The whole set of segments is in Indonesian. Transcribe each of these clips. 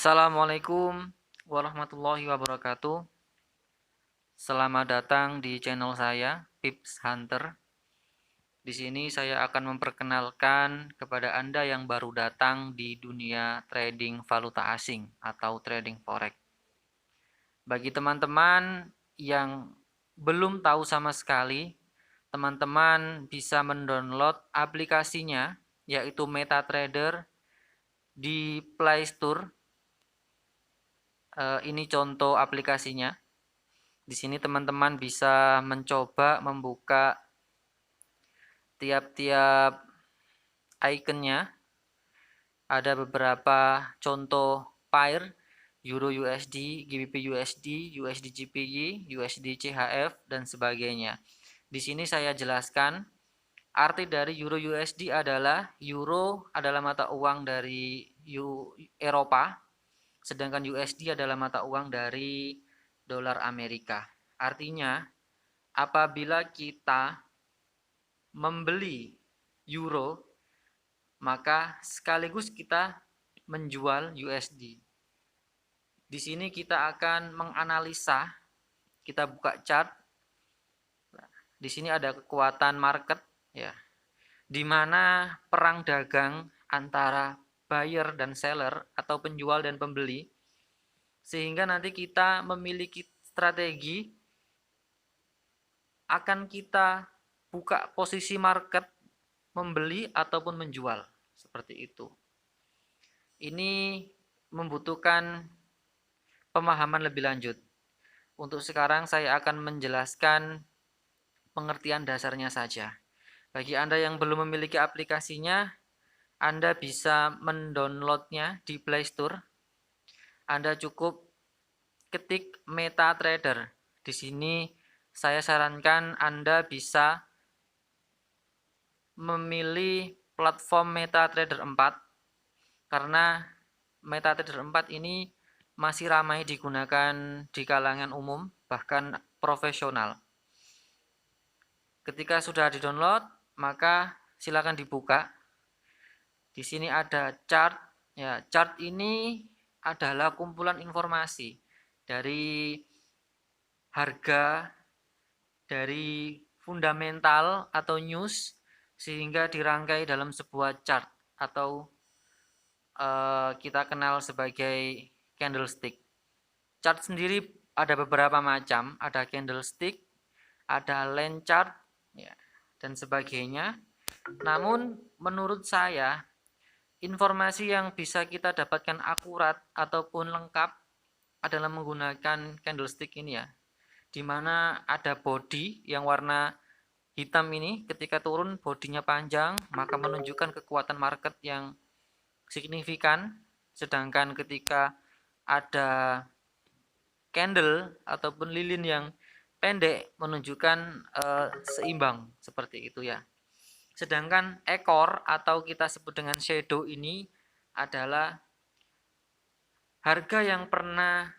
Assalamualaikum warahmatullahi wabarakatuh. Selamat datang di channel saya, Pips Hunter. Di sini saya akan memperkenalkan kepada Anda yang baru datang di dunia trading valuta asing atau trading forex. Bagi teman-teman yang belum tahu sama sekali, teman-teman bisa mendownload aplikasinya, yaitu MetaTrader di Play Store. Ini contoh aplikasinya. Di sini teman-teman bisa mencoba membuka tiap-tiap ikonnya. Ada beberapa contoh pair, Euro USD, GBP USD, USD GPY, USD CHF, dan sebagainya. Di sini saya jelaskan, arti dari Euro USD adalah Euro adalah mata uang dari Eropa, sedangkan USD adalah mata uang dari dolar Amerika. Artinya, apabila kita membeli euro, maka sekaligus kita menjual USD. Di sini kita akan menganalisa, kita buka chart. Di sini ada kekuatan market, ya, di mana perang dagang antara buyer dan seller atau penjual dan pembeli, sehingga nanti kita memiliki strategi akan kita buka posisi market membeli ataupun menjual, seperti itu. Ini membutuhkan pemahaman lebih lanjut. Untuk sekarang saya akan menjelaskan pengertian dasarnya saja. Bagi Anda yang belum memiliki aplikasinya, Anda bisa mendownloadnya di Play Store. Anda cukup ketik MetaTrader. Di sini saya sarankan Anda bisa memilih platform MetaTrader 4 karena MetaTrader 4 ini masih ramai digunakan di kalangan umum, bahkan profesional. Ketika sudah di-download, maka silakan dibuka. Di sini ada chart. Ya, chart ini adalah kumpulan informasi dari harga, dari fundamental atau news, sehingga dirangkai dalam sebuah chart atau kita kenal sebagai candlestick. Chart sendiri ada beberapa macam, ada candlestick, ada line chart, ya, dan sebagainya. Namun menurut saya, informasi yang bisa kita dapatkan akurat ataupun lengkap adalah menggunakan candlestick ini, ya, di mana ada body yang warna hitam ini, ketika turun bodinya panjang, maka menunjukkan kekuatan market yang signifikan, sedangkan ketika ada candle ataupun lilin yang pendek menunjukkan seimbang, seperti itu, ya. Sedangkan ekor atau kita sebut dengan shadow ini adalah harga yang pernah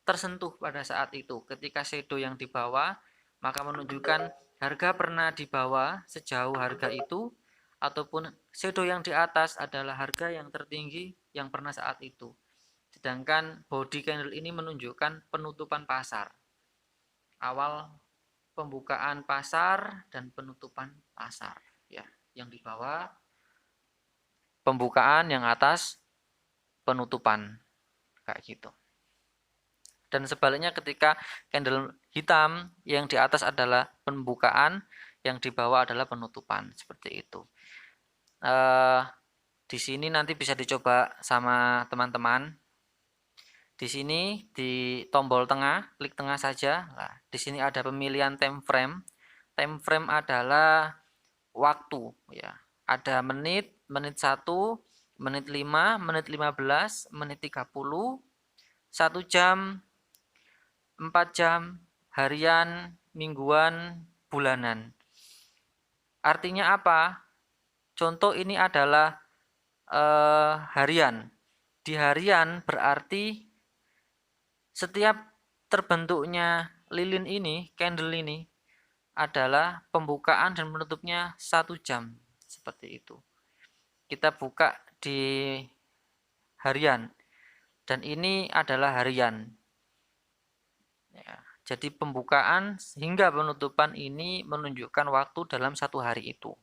tersentuh pada saat itu. Ketika shadow yang di bawah, maka menunjukkan harga pernah di bawah sejauh harga itu, ataupun shadow yang di atas adalah harga yang tertinggi yang pernah saat itu. Sedangkan body candle ini menunjukkan penutupan pasar. Awal pembukaan pasar dan penutupan pasar, ya. Yang di bawah pembukaan, yang atas penutupan, kayak gitu. Dan sebaliknya ketika candle hitam, yang di atas adalah pembukaan, yang di bawah adalah penutupan, seperti itu. Di sini nanti bisa dicoba sama teman-teman. Di sini di tombol tengah, klik tengah saja. Nah, di sini ada pemilihan time frame. Time frame adalah waktu, ya. Ada menit, menit 1, menit 5, menit 15, menit 30, 1 jam, 4 jam, harian, mingguan, bulanan. Artinya apa? Contoh ini adalah harian. Di harian berarti setiap terbentuknya lilin ini, candle ini, adalah pembukaan dan penutupnya 1 jam. Seperti itu. Kita buka di harian. dan ini adalah harian. Ya, jadi pembukaan hingga penutupan ini menunjukkan waktu dalam satu hari itu.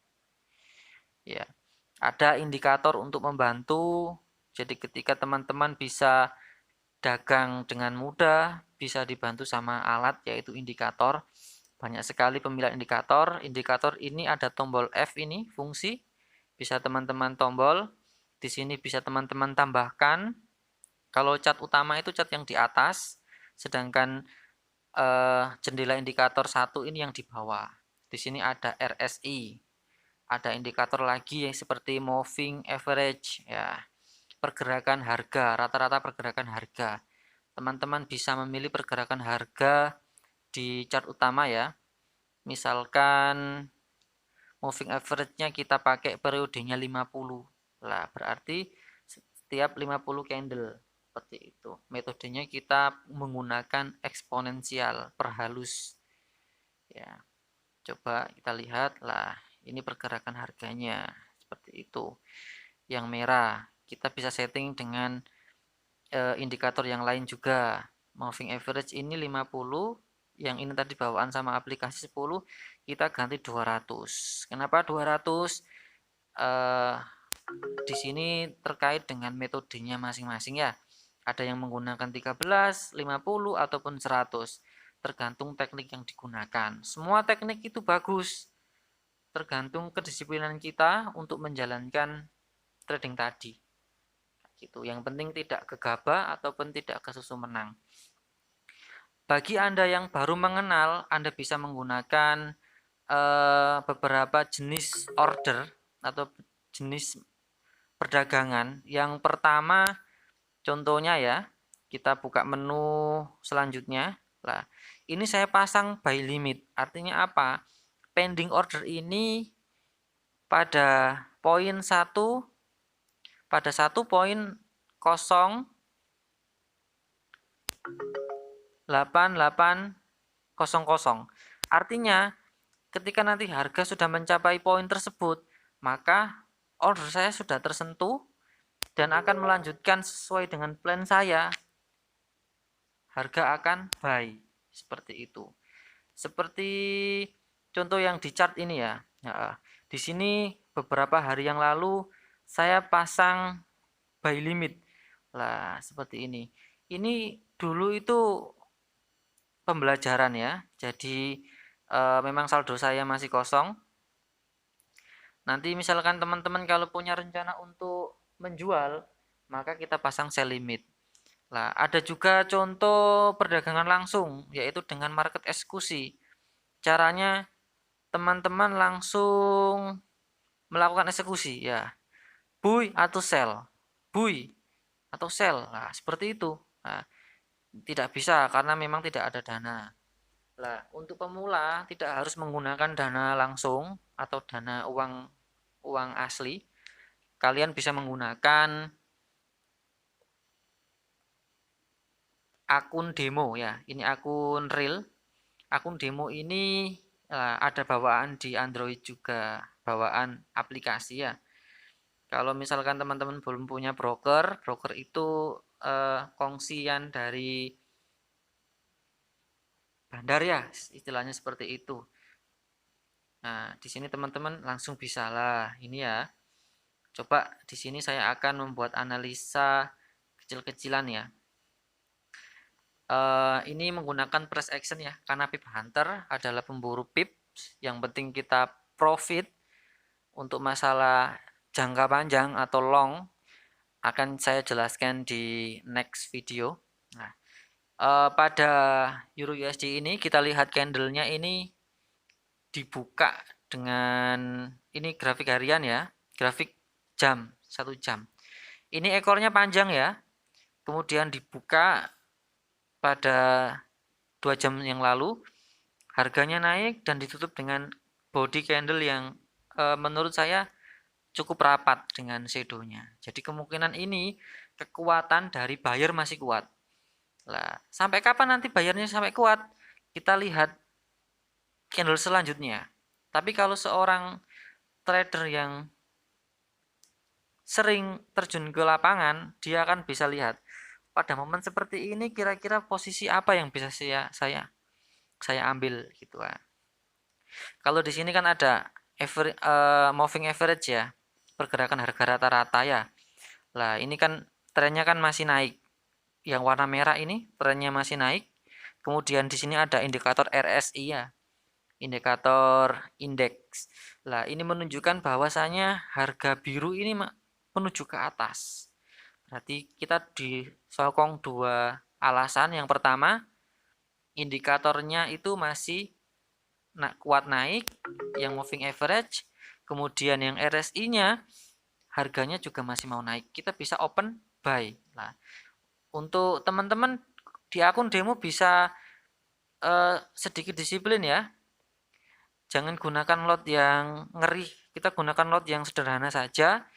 Ya, ada indikator untuk membantu. Jadi ketika teman-teman bisa dagang dengan mudah, bisa dibantu sama alat yaitu indikator. Banyak sekali pemilihan indikator. Indikator ini ada tombol F ini, fungsi. Bisa teman-teman tombol. Di sini bisa teman-teman tambahkan. Kalau cat utama itu cat yang di atas, sedangkan jendela indikator 1 ini yang di bawah. Di sini ada RSI. Ada indikator lagi yang seperti moving average ya. Pergerakan harga, rata-rata pergerakan harga. Teman-teman bisa memilih pergerakan harga di chart utama ya. Misalkan moving average-nya kita pakai periodenya 50. Lah, berarti setiap 50 candle seperti itu. Metodenya kita menggunakan eksponensial perhalus. Ya. Coba kita lihat lah, ini pergerakan harganya seperti itu. Yang merah kita bisa setting dengan indikator yang lain juga. Moving average ini 50, yang ini tadi bawaan sama aplikasi 10, kita ganti 200. Kenapa 200? Di sini terkait dengan metodenya masing-masing ya. Ada yang menggunakan 13, 50 ataupun 100. Tergantung teknik yang digunakan. Semua teknik itu bagus. Tergantung kedisiplinan kita untuk menjalankan trading tadi. Gitu. Yang penting tidak gegabah ataupun tidak kesusu menang. Bagi Anda yang baru mengenal, Anda bisa menggunakan beberapa jenis order atau jenis perdagangan. Yang pertama, contohnya ya, kita buka menu selanjutnya. Nah, ini saya pasang buy limit. Artinya apa? Pending order ini pada poin 1 pada 1.08800. Artinya ketika nanti harga sudah mencapai poin tersebut, maka order saya sudah tersentuh dan akan melanjutkan sesuai dengan plan saya. Harga akan buy seperti itu. Seperti contoh yang di chart ini ya. Di sini beberapa hari yang lalu saya pasang buy limit. Lah, seperti ini. Ini dulu itu pembelajaran ya. Jadi memang saldo saya masih kosong. Nanti misalkan teman-teman kalau punya rencana untuk menjual, maka kita pasang sell limit. Nah, ada juga contoh perdagangan langsung, yaitu dengan market eksekusi. Caranya teman-teman langsung melakukan eksekusi ya. Buy atau sell. Buy atau sell. Nah, seperti itu. Nah, tidak bisa karena memang tidak ada dana. Nah, untuk pemula tidak harus menggunakan dana langsung atau dana uang asli. Kalian bisa menggunakan akun demo ya. Ini akun real. Akun demo ini ada bawaan di Android juga, bawaan aplikasi ya. Kalau misalkan teman-teman belum punya broker, broker itu kongsian dari bandar ya, istilahnya seperti itu. Nah, di sini teman-teman langsung bisa lah. Ini ya. Coba di sini saya akan membuat analisa kecil-kecilan ya. Ini menggunakan price action ya, karena pip hunter adalah pemburu pip. Yang penting kita profit. Untuk masalah jangka panjang atau long akan saya jelaskan di next video. Nah, pada Euro USD ini kita lihat candlenya ini dibuka dengan ini grafik harian ya, grafik jam 1 jam. Ini ekornya panjang ya, kemudian dibuka pada 2 jam yang lalu, harganya naik dan ditutup dengan body candle yang menurut saya cukup rapat dengan shadow-nya. Jadi kemungkinan ini kekuatan dari buyer masih kuat. Nah, sampai kapan nanti bayarnya sampai kuat? Kita lihat candle selanjutnya. Tapi kalau seorang trader yang sering terjun ke lapangan, dia akan bisa lihat pada momen seperti ini kira-kira posisi apa yang bisa saya ambil gitu kan. Kalau di sini kan ada moving average ya, pergerakan harga rata-rata ya. Lah ini kan trennya kan masih naik. Yang warna merah ini trennya masih naik. Kemudian di sini ada indikator RSI ya, indikator indeks. Lah ini menunjukkan bahwasanya harga biru ini menuju ke atas. Berarti kita disokong dua alasan. Yang pertama, indikatornya itu masih kuat naik, yang moving average, kemudian yang RSI-nya harganya juga masih mau naik. Kita bisa open buy. Nah, untuk teman-teman di akun demo bisa sedikit disiplin ya. Jangan gunakan lot yang ngeri. Kita gunakan lot yang sederhana saja.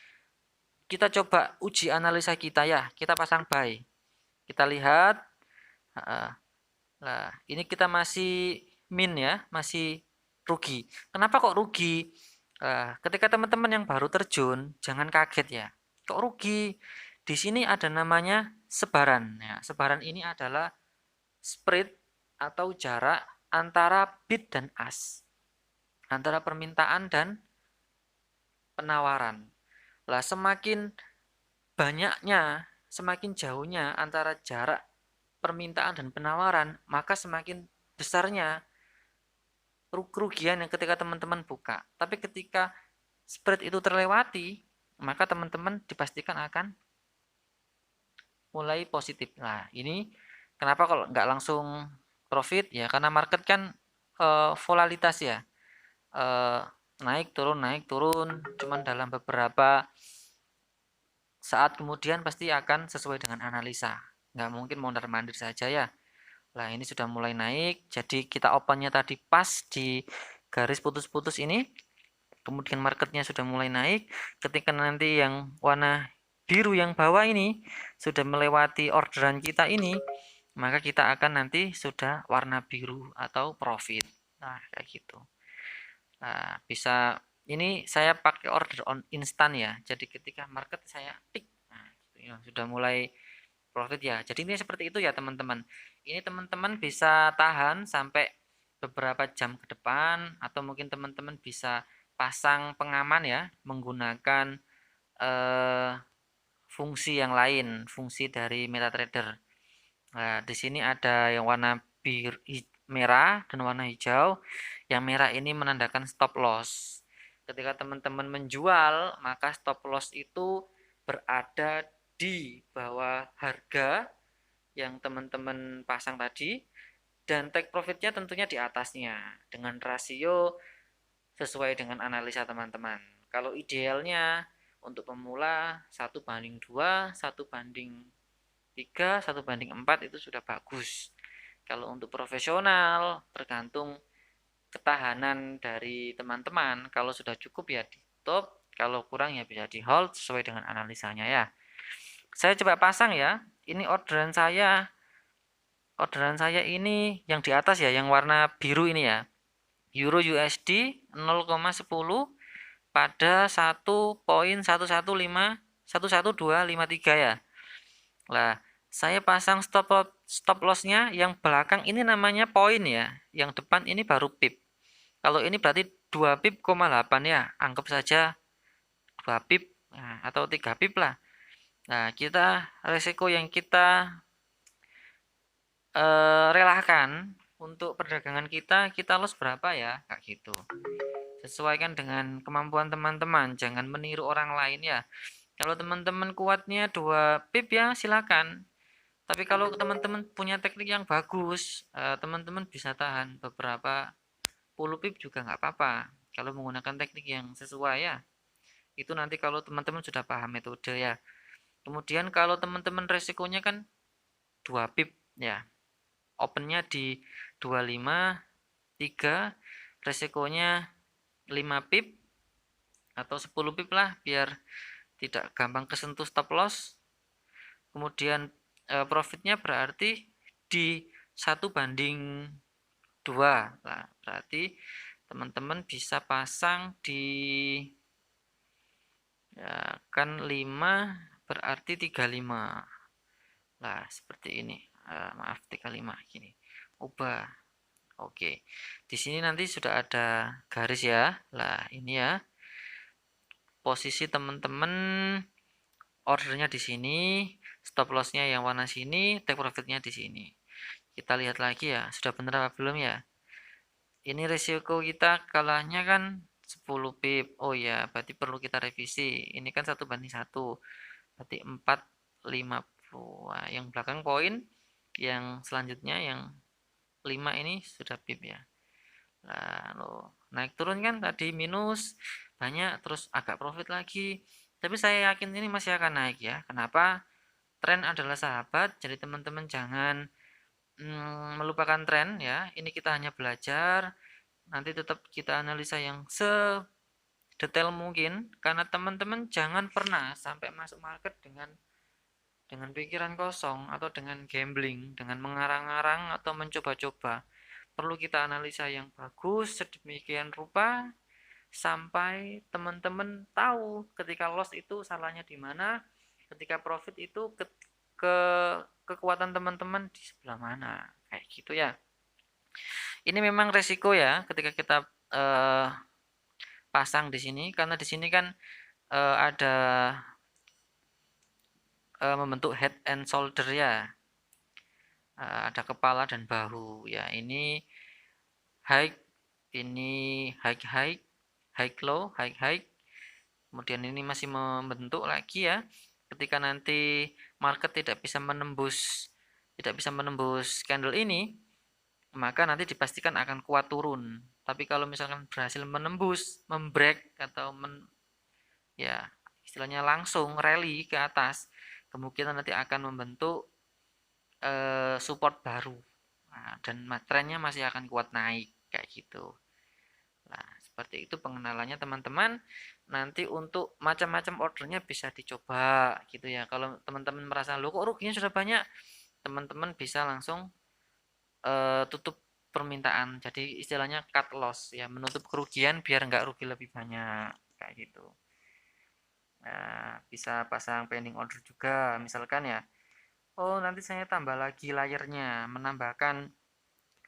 Kita coba uji analisa kita ya. Kita pasang buy. Kita lihat. Nah, ini kita masih min ya, masih rugi. Kenapa kok rugi? Ketika teman-teman yang baru terjun, jangan kaget ya. Kok rugi? Di sini ada namanya sebaran. Ya, sebaran ini adalah spread atau jarak antara bid dan ask. Antara permintaan dan penawaran. Lah, semakin banyaknya, semakin jauhnya antara jarak permintaan dan penawaran, maka semakin besarnya kerugian yang ketika teman-teman buka. Tapi ketika spread itu terlewati, maka teman-teman dipastikan akan mulai positif. Nah, ini kenapa kalau nggak langsung profit ya? Karena market kan volatilitas ya, naik turun, cuman dalam beberapa saat kemudian pasti akan sesuai dengan analisa. Nggak mungkin mondar-mandir saja ya. Nah, ini sudah mulai naik, jadi kita opennya tadi pas di garis putus-putus ini. Kemudian marketnya sudah mulai naik. Ketika nanti yang warna biru yang bawah ini sudah melewati orderan kita ini, maka kita akan nanti sudah warna biru atau profit. Nah, kayak gitu. Nah, bisa ini saya pakai order on instan ya. Jadi ketika market saya tik, nah, gitu ya, sudah mulai profit ya. Jadi ini seperti itu ya teman-teman. Ini teman-teman bisa tahan sampai beberapa jam ke depan, atau mungkin teman-teman bisa pasang pengaman ya menggunakan fungsi yang lain, fungsi dari MetaTrader. Nah, di sini ada yang warna merah dan warna hijau. Yang merah ini menandakan stop loss. Ketika teman-teman menjual, maka stop loss itu berada di bawah harga yang teman-teman pasang tadi, dan take profitnya tentunya di atasnya dengan rasio sesuai dengan analisa teman-teman. Kalau idealnya untuk pemula 1:2, 1:3, 1:4 itu sudah bagus. Kalau untuk profesional tergantung ketahanan dari teman-teman. Kalau sudah cukup ya di top, kalau kurang ya bisa di hold sesuai dengan analisanya ya. Saya coba pasang ya. Ini orderan saya. Orderan saya ini yang di atas ya, yang warna biru ini ya. Euro USD 0,10 pada 1.11253 ya. Lah, saya pasang stop lossnya yang belakang ini namanya poin ya. Yang depan ini baru pip. Kalau ini berarti 2 pip,8 ya. Anggap saja 2 pip atau 3 pip lah. Nah, kita resiko yang kita relakan untuk perdagangan kita loss berapa ya, kayak gitu. Sesuaikan dengan kemampuan teman-teman, jangan meniru orang lain ya. Kalau teman-teman kuatnya 2 pip ya silakan. Tapi kalau teman-teman punya teknik yang bagus, teman-teman bisa tahan beberapa puluh pip juga nggak apa-apa. Kalau menggunakan teknik yang sesuai ya. Itu nanti kalau teman-teman sudah paham metode ya. Kemudian kalau teman-teman resikonya kan 2 pip ya. Opennya di 25, 3, resikonya 5 pip atau 10 pip lah biar tidak gampang kesentuh stop loss. Kemudian profitnya berarti di 1:2. Nah, berarti teman-teman bisa pasang di ya, kan 5 berarti 35. Nah, seperti ini. Maaf, 35 gini. Ubah. Oke. Di sini nanti sudah ada garis ya. Lah, ini ya. Posisi teman-teman ordernya di sini, stop lossnya yang warna sini, take profitnya di sini. Kita lihat lagi ya, sudah benar apa belum ya? Ini resiko kita kalahnya kan 10 pip. Oh ya, berarti perlu kita revisi. Ini kan 1:1. Berarti 450. Nah, yang belakang poin, yang selanjutnya yang 5 ini sudah pip ya. Lalu naik turun kan tadi minus banyak, terus agak profit lagi. Tapi saya yakin ini masih akan naik ya. Kenapa? Tren adalah sahabat, jadi teman-teman jangan melupakan tren ya. Ini kita hanya belajar, nanti tetap kita analisa yang sedetail mungkin, karena teman-teman jangan pernah sampai masuk market dengan pikiran kosong atau dengan gambling, dengan mengarang-arang atau mencoba-coba. Perlu kita analisa yang bagus sedemikian rupa sampai teman-teman tahu ketika loss itu salahnya di mana, ketika profit itu ke kekuatan teman-teman di sebelah mana, kayak gitu ya. Ini memang resiko ya ketika kita pasang di sini, karena di sini kan ada membentuk head and shoulder ya. Ada kepala dan bahu ya. Ini high, ini high low, high. Kemudian ini masih membentuk lagi ya. Ketika nanti market tidak bisa menembus candle ini, maka nanti dipastikan akan kuat turun. Tapi kalau misalkan berhasil menembus, membreak atau ya istilahnya langsung rally ke atas, kemungkinan nanti akan membentuk support baru. Nah, dan trennya masih akan kuat naik kayak gitu. Nah, seperti itu pengenalannya teman-teman. Nanti untuk macam-macam ordernya bisa dicoba gitu ya. Kalau teman-teman merasa lo kok ruginya sudah banyak, teman-teman bisa langsung tutup permintaan. Jadi istilahnya cut loss ya, menutup kerugian biar nggak rugi lebih banyak kayak gitu. Nah, bisa pasang pending order juga misalkan ya. Oh, nanti saya tambah lagi layernya, menambahkan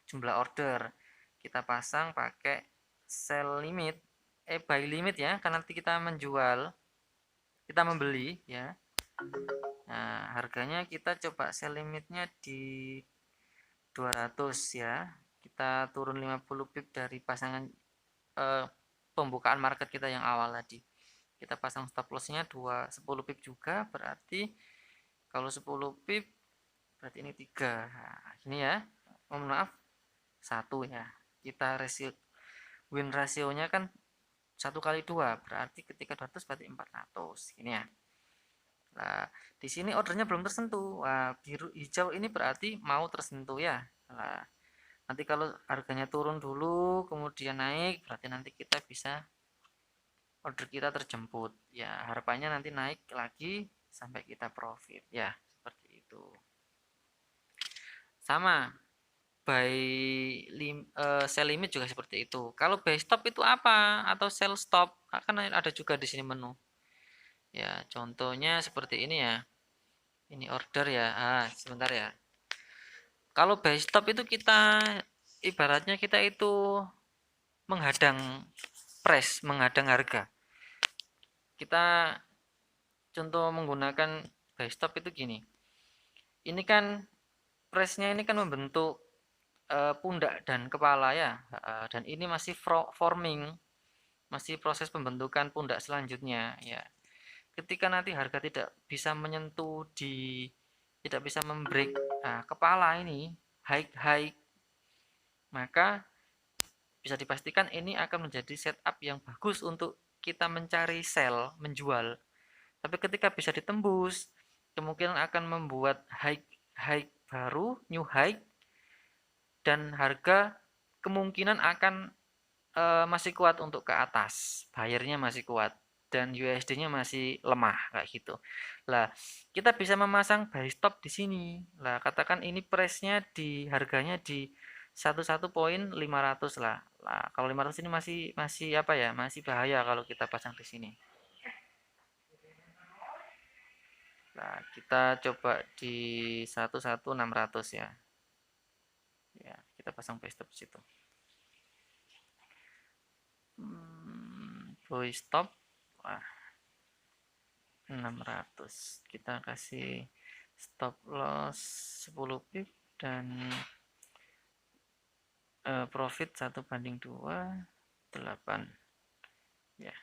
jumlah order. Kita pasang pakai sell limit, buy limit ya, karena nanti kita menjual, kita membeli ya. Nah, harganya kita coba sell limitnya di 200 ya. Kita turun 50 pip dari pasangan pembukaan market kita yang awal tadi. Kita pasang stop lossnya 10 pip juga, berarti kalau 10 pip berarti ini 3. Nah, ini ya. Mohon maaf, 1 ya. Kita win rasionya kan 1 kali 2, berarti ketika 200 berarti 400. Ini ya. Nah, di sini ordernya belum tersentuh. Nah, biru hijau ini berarti mau tersentuh ya. Nah, nanti kalau harganya turun dulu kemudian naik, berarti nanti kita bisa order kita terjemput. Ya, harapannya nanti naik lagi sampai kita profit ya, seperti itu. Sama sell limit juga seperti itu. Kalau buy stop itu apa? Atau sell stop? Akan ada juga di sini menu. Ya, contohnya seperti ini ya. Ini order ya. Sebentar ya. Kalau buy stop itu kita ibaratnya kita itu menghadang price, menghadang harga. Kita contoh menggunakan buy stop itu gini. Ini kan price-nya ini kan membentuk pundak dan kepala ya. Dan ini masih forming, masih proses pembentukan pundak selanjutnya ya. Ketika nanti harga tidak bisa menyentuh tidak bisa membreak kepala ini high, maka bisa dipastikan ini akan menjadi setup yang bagus untuk kita mencari sell, menjual. Tapi ketika bisa ditembus, kemungkinan akan membuat high baru, new high, dan harga kemungkinan akan masih kuat untuk ke atas, buyernya masih kuat dan USD-nya masih lemah kayak gitu. Lah, kita bisa memasang buy stop di sini. Lah, katakan ini price-nya di harganya di 11.500 lah. Lah, kalau 500 ini masih apa ya? Masih bahaya kalau kita pasang di sini. Nah, kita coba di 11600 ya. Ya, kita pasang buy stop di situ. Buy stop. Wah, 600. Kita kasih stop loss 10 pip dan profit 1/2, 8. Ya,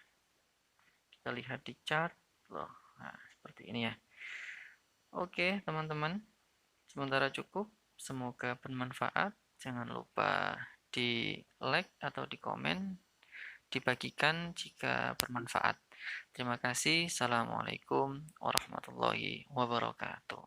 kita lihat di chart loh. Nah, seperti ini ya. Oke, teman-teman. Sementara cukup. Semoga bermanfaat. Jangan lupa di like atau di komen, dibagikan jika bermanfaat. Terima kasih. Assalamualaikum warahmatullahi wabarakatuh.